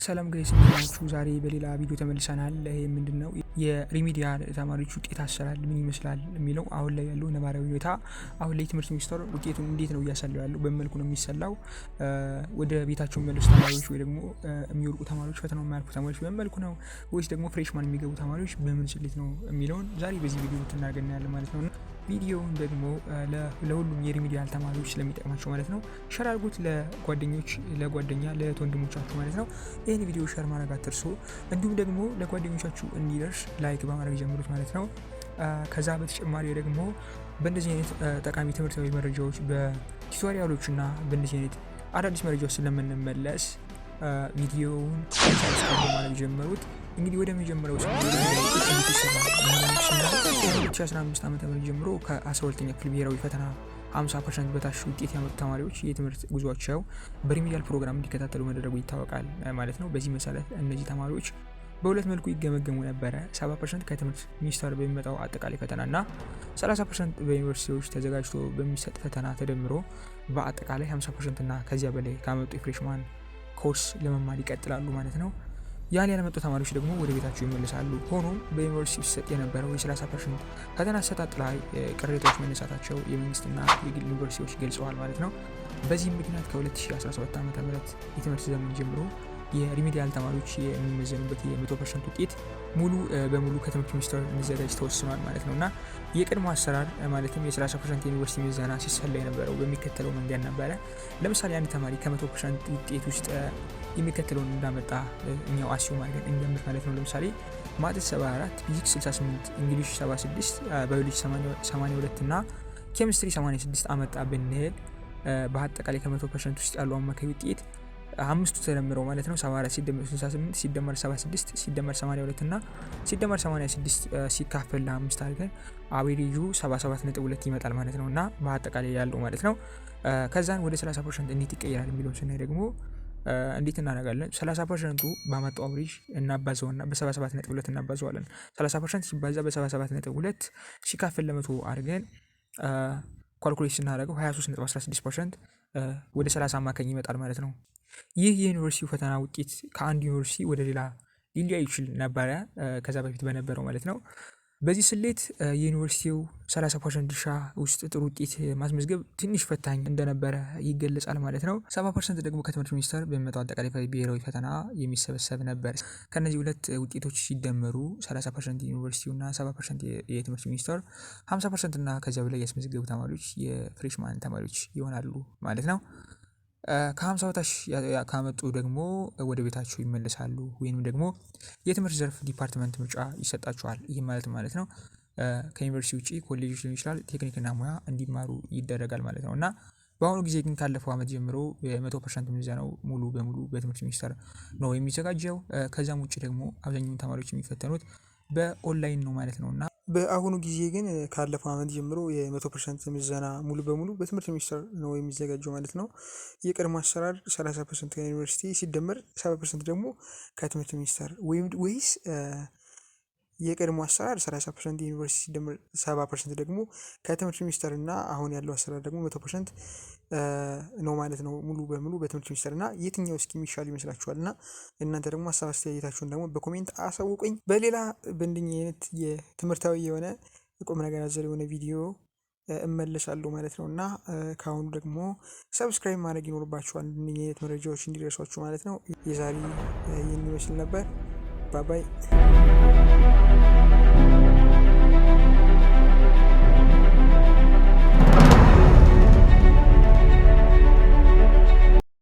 ሰላም ጋይስ እንደምናችሁ። ዛሬ በሌላ ቪዲዮ ተመልሰናል። ይሄ ምንድነው የሪሚዲያል ተማሪዎች ውጤት አሰራር ምን ይመስላል የሚለው አሁን ላይ ያለው ነባራዊ ሁኔታ። አሁን ላይ ትምህርት ሚኒስቴር ውጤቱን እንዴት ነው እያሰላው ያለው? በመልኩ ነው የሚሰላው? ወደ ቤታቸው የሚመለሱ ተማሪዎች ወይ ደግሞ የሚወርቁ ተማሪዎች ፈተናው የማያልፉ ተማሪዎች በመልኩ ነው ወይስ ደግሞ ፍሬሽማን የሚገቡ ተማሪዎች በምን ስሌት ነው የሚለውን ዛሬ በዚህ ቪዲዮ እናገኛለን ማለት ነው። ቪዲዮውን ደግሞ ለሁሉም የሪሚዲያል ተማሪዎች ስለሚጠቅማቸው ማለት ነው ሸር አድርጉት፣ ለጓደኞች ለጓደኛ ለወንድሞቻችሁ ማለት ነው። ይህን ቪዲዮ ሸር ማድረግ አትርሱ። እንዲሁም ደግሞ ለጓደኞቻችሁ እንዲደርስ ላይክ በማድረግ ጀምሩት ማለት ነው። ከዛ በተጨማሪ ደግሞ በእንደዚህ አይነት ጠቃሚ ትምህርታዊ መረጃዎች በቱቶሪያሎች እና በእንደዚህ አይነት አዳዲስ መረጃዎች ስለምንመለስ ቪዲዮውን ሰብስክራይብ በማድረግ ጀምሩት። እንግዲህ ወደ መጀመሪያው ከ2015 ዓ.ም ጀምሮ ከ12ኛ ክፍል ብሔራዊ ፈተና 50% በታች ውጤት ያመጡ ተማሪዎች የትምህርት ጉዟቸው በሪሚዲያል ፕሮግራም እንዲከታተሉ መደረጉ ይታወቃል ማለት ነው። በዚህ መሰረት እነዚህ ተማሪዎች በሁለት መልኩ ይገመገሙ ነበረ። 70% ከትምህርት ሚኒስቴር በሚመጣው አጠቃላይ ፈተና እና 30% በዩኒቨርሲቲዎች ተዘጋጅቶ በሚሰጥ ፈተና ተደምሮ በአጠቃላይ 50% እና ከዚያ በላይ ካመጡ የፍሬሽማን ኮርስ ለመማር ይቀጥላሉ ማለት ነው። ያን ያለመጡ ተማሪዎች ደግሞ ወደ ቤታቸው ይመለሳሉ። ሆኖም በዩኒቨርሲቲ ሲሰጥ የነበረው የ30% ፈተና አሰጣጥ ላይ ቅሬታዎች መነሳታቸው የመንግስትና የግል ዩኒቨርሲቲዎች ገልጸዋል ማለት ነው። በዚህም ምክንያት ከ2017 ዓ.ም የትምህርት ዘመን ጀምሮ የሪሚዲያል ተማሪዎች የሚመዘኑበት የ100% ውጤት ሙሉ በሙሉ ከትምህርት ሚኒስቴር እንዲዘጋጅ ተወስኗል ማለት ነው። እና የቀድሞ አሰራር ማለትም የ30% የዩኒቨርሲቲ ምዘና ሲሰላ የነበረው በሚከተለው መንገድ ነበረ። ለምሳሌ አንድ ተማሪ ከ100% ውጤት ውስጥ የሚከተለውን እንዳመጣ እኛው አሲዩም አድርገን እንገምት ማለት ነው። ለምሳሌ ማትስ 74፣ ፊዚክስ 68፣ እንግሊሽ 76፣ ባዮሎጂ 82 እና ኬሚስትሪ 86 አመጣ ብንል በአጠቃላይ ከ100% ውስጥ ያለው አማካይ ውጤት አምስቱ ተደምረው ማለት ነው 74 ሲደመር 68 ሲደመር 76 ሲደመር 82 እና ሲደመር 86 ሲካፈል ለ5 አድርገን አቬሬጁ 77.2 ይመጣል ማለት ነው። እና በአጠቃላይ ያለው ማለት ነው ከዛን ወደ 30% እንዴት ይቀየራል የሚለውን ስናይ ደግሞ እንዴት እናደርጋለን? 30%ቱ ባመጣው አቨሬጅ እናባዛውና በ77.2 እናባዛዋለን። 30% ሲባዛ በ77.2 ሲካፈል ለ100 አድርገን ካልኩሌት ስናደርገው 23.16% ወደ 30 አማካኝ ይመጣል ማለት ነው። ይህ የዩኒቨርሲቲው ፈተና ውጤት ከአንድ ዩኒቨርሲቲ ወደ ሌላ ሊለያይ ይችል ነበረ ከዛ በፊት በነበረው ማለት ነው። በዚህ ስሌት የዩኒቨርሲቲው 30% ድርሻ ውስጥ ጥሩ ውጤት ማስመዝገብ ትንሽ ፈታኝ እንደነበረ ይገለጻል ማለት ነው። 70% ደግሞ ከትምህርት ሚኒስቴር በሚመጣው አጠቃላይ ብሔራዊ ፈተና የሚሰበሰብ ነበር። ከነዚህ ሁለት ውጤቶች ሲደመሩ 30% ዩኒቨርሲቲው እና 70% የትምህርት ሚኒስቴር 50% እና ከዚያ በላይ ያስመዘገቡ ተማሪዎች የፍሬሽማን ተማሪዎች ይሆናሉ ማለት ነው። ከ50 በታች ካመጡ ደግሞ ወደ ቤታቸው ይመለሳሉ ወይንም ደግሞ የትምህርት ዘርፍ ዲፓርትመንት ምርጫ ይሰጣቸዋል። ይህ ማለት ነው ከዩኒቨርሲቲ ውጪ ኮሌጆች ሊሆን ይችላል ቴክኒክና ሙያ እንዲማሩ ይደረጋል ማለት ነው። እና በአሁኑ ጊዜ ግን ካለፈው ዓመት ጀምሮ የ100% ምዘናው ሙሉ በሙሉ በትምህርት ሚኒስቴር ነው የሚዘጋጀው። ከዛም ውጪ ደግሞ አብዛኛውን ተማሪዎች የሚፈተኑት በኦንላይን ነው ማለት ነው። እና በአሁኑ ጊዜ ግን ካለፈው ዓመት ጀምሮ የ100% ምዘና ሙሉ በሙሉ በትምህርት ሚኒስቴር ነው የሚዘጋጀው ማለት ነው። የቀድሞ አሰራር 30% ከዩኒቨርሲቲ ሲደመር 70% ደግሞ ከትምህርት ሚኒስቴር ወይስ የቀድሞ አሰራር 30% ዩኒቨርሲቲ ሲደመር 70% ደግሞ ከትምህርት ሚኒስቴር እና አሁን ያለው አሰራር ደግሞ 100% ነው ማለት ነው ሙሉ በሙሉ በትምህርት ሚኒስቴር እና የትኛው እስኪ የሚሻል ይመስላችኋል? እና እናንተ ደግሞ ሀሳብ አስተያየታችሁን ደግሞ በኮሜንት አሳውቁኝ። በሌላ በእንደኛ አይነት የትምህርታዊ የሆነ ቁም ነገር አዘል የሆነ ቪዲዮ እመለሳለሁ ማለት ነው። እና ከአሁኑ ደግሞ ሰብስክራይብ ማድረግ ይኖርባችኋል እንደኛ አይነት መረጃዎች እንዲደርሷችሁ ማለት ነው። የዛሬ ይህን ይመስል ነበር። ባባይ